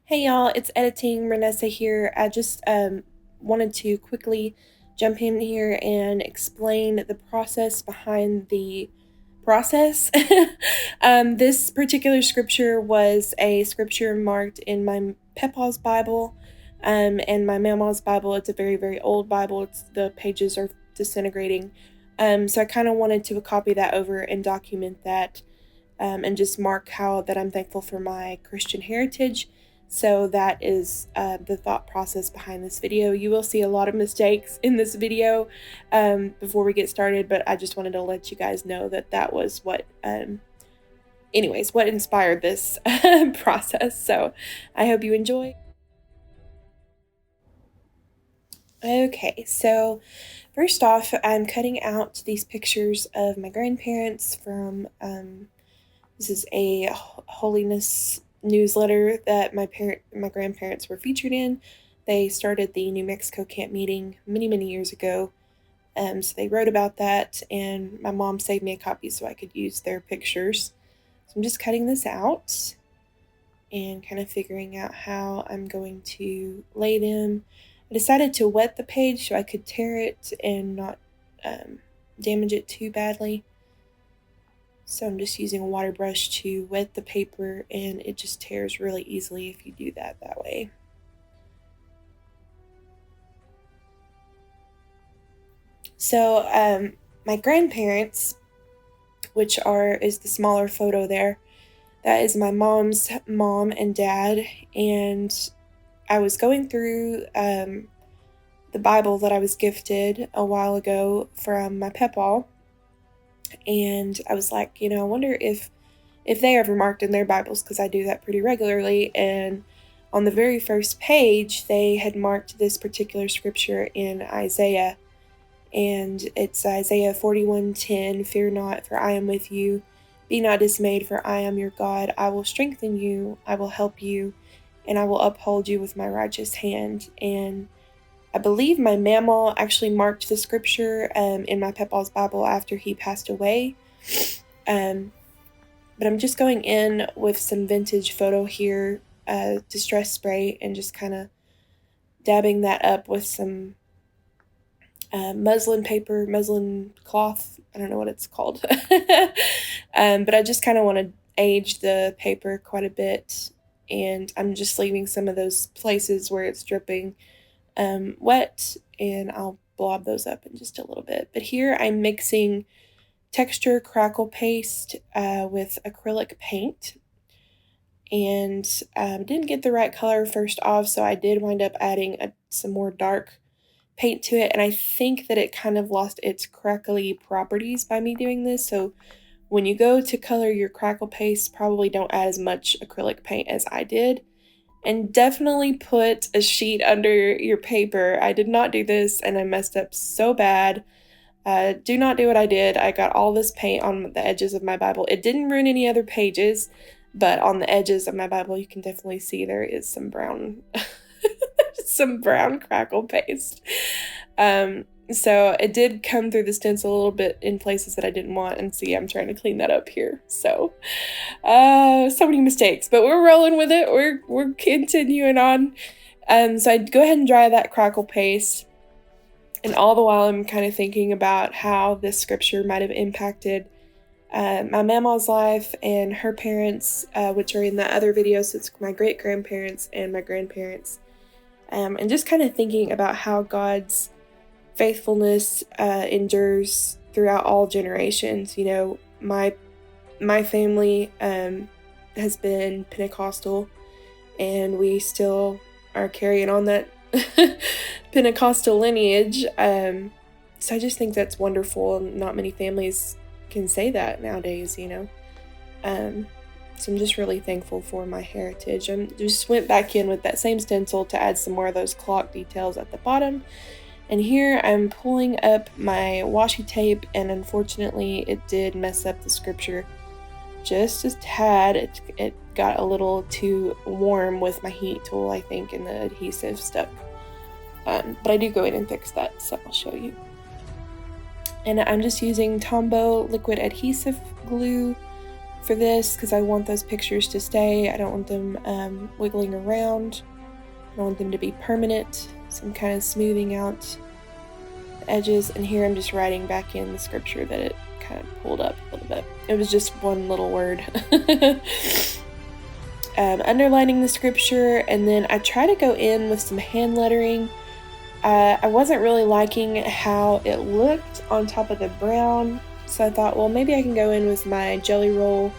Hey y'all, it's editing Ranessa here. I just wanted to quickly jump in here and explain the process behind the process. This particular scripture was a scripture marked in my Pappaw's Bible and my Mammaw's Bible. It's a very, very old Bible. The pages are disintegrating. So I kind of wanted to copy that over and document that and just mark how that I'm thankful for my Christian heritage. So that is the thought process behind this video. You will see a lot of mistakes in this video before we get started, but I just wanted to let you guys know that that was what, what inspired this process. So I hope you enjoy. Okay, so first off, I'm cutting out these pictures of my grandparents from, this is a holiness newsletter that my grandparents were featured in. They started the New Mexico camp meeting many years ago. So they wrote about that, and my mom saved me a copy so I could use their pictures. So I'm just cutting this out and kind of figuring out how I'm going to lay them. I decided to wet the page so I could tear it and not damage it too badly. So I'm just using a water brush to wet the paper, and it just tears really easily if you do that way. So my grandparents, which is the smaller photo there, that is my mom's mom and dad, and I was going through the Bible that I was gifted a while ago from my Pappaw, and I was like, I wonder if they ever marked in their Bibles, because I do that pretty regularly. And on the very first page, they had marked this particular scripture in Isaiah, and it's Isaiah 41:10. Fear not, for I am with you. Be not dismayed, for I am your God. I will strengthen you, I will help you, and I will uphold you with my righteous hand. And I believe my Mammaw actually marked the scripture in my Pappaw's Bible after he passed away. But I'm just going in with some vintage photo here, distress spray, and just kind of dabbing that up with some muslin paper, muslin cloth. I don't know what it's called. But I just kind of want to age the paper quite a bit. And I'm just leaving some of those places where it's dripping wet, and I'll blob those up in just a little bit. But here I'm mixing texture crackle paste with acrylic paint, and didn't get the right color first off, so I did wind up adding some more dark paint to it, and I think that it kind of lost its crackly properties by me doing this. So when you go to color your crackle paste, probably don't add as much acrylic paint as I did. And definitely put a sheet under your paper. I did not do this, and I messed up so bad. Do not do what I did. I got all this paint on the edges of my Bible. It didn't ruin any other pages, but on the edges of my Bible, you can definitely see there is some brown, some brown crackle paste. So it did come through the stencil a little bit in places that I didn't want, and see, I'm trying to clean that up here. So many mistakes, but we're rolling with it. We're continuing on. So I'd go ahead and dry that crackle paste, and all the while I'm kind of thinking about how this scripture might have impacted my Mammaw's life and her parents, which are in the other video. So it's my great grandparents and my grandparents, and just kind of thinking about how God's faithfulness endures throughout all generations. My family has been Pentecostal, and we still are carrying on that Pentecostal lineage. So I just think that's wonderful. Not many families can say that nowadays, So I'm just really thankful for my heritage. I just went back in with that same stencil to add some more of those clock details at the bottom. And here I'm pulling up my washi tape, and unfortunately it did mess up the scripture just a tad. It got a little too warm with my heat tool, I think, and the adhesive stuck. But I do go in and fix that, so I'll show you. And I'm just using Tombow liquid adhesive glue for this because I want those pictures to stay. I don't want them wiggling around. I don't want them to be permanent. So I'm kind of smoothing out the edges, and here I'm just writing back in the scripture that it kind of pulled up a little bit. It was just one little word. Underlining the scripture, and then I try to go in with some hand lettering. I wasn't really liking how it looked on top of the brown, so I thought, well, maybe I can go in with my Jelly Roll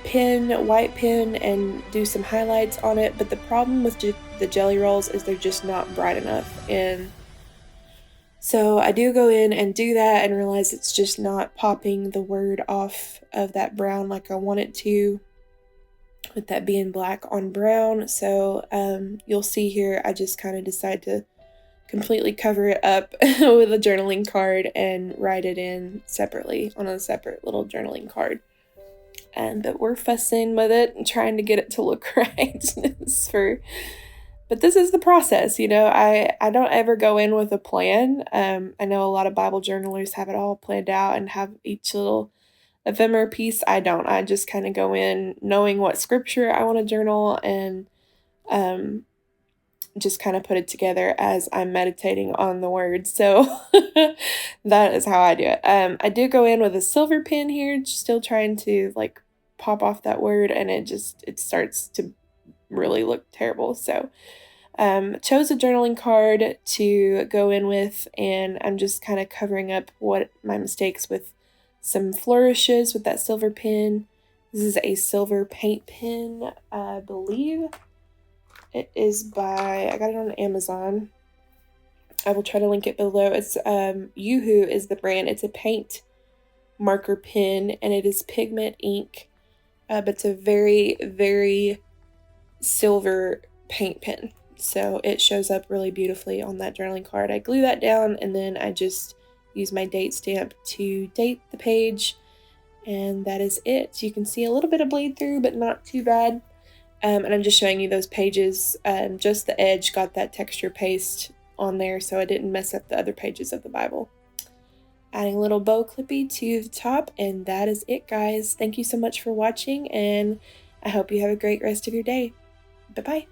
white pen, and do some highlights on it. But the problem with the Jelly Rolls is they're just not bright enough, and so I do go in and do that and realize it's just not popping the word off of that brown like I want it to, with that being black on brown. So you'll see here I just kind of decide to completely cover it up with a journaling card and write it in separately on a separate little journaling card. But we're fussing with it and trying to get it to look right. But this is the process, I don't ever go in with a plan. I know a lot of Bible journalers have it all planned out and have each little ephemera piece. I don't. I just kind of go in knowing what scripture I want to journal, and just kind of put it together as I'm meditating on the word. So that is how I do it. I do go in with a silver pen here, still trying to like pop off that word, and it starts to really look terrible. So chose a journaling card to go in with, and I'm just kind of covering up what my mistakes with some flourishes with that silver pen. This is a silver paint pen, I believe. It is I got it on Amazon. I will try to link it below. It's Yoo-Hoo is the brand. It's a paint marker pen, and it is pigment ink, but it's a very, very silver paint pen. So it shows up really beautifully on that journaling card. I glue that down, and then I just use my date stamp to date the page, and that is it. So you can see a little bit of bleed through, but not too bad. And I'm just showing you those pages. Just the edge got that texture paste on there, so I didn't mess up the other pages of the Bible. Adding a little bow clippy to the top, and that is it, guys. Thank you so much for watching, and I hope you have a great rest of your day. Bye-bye.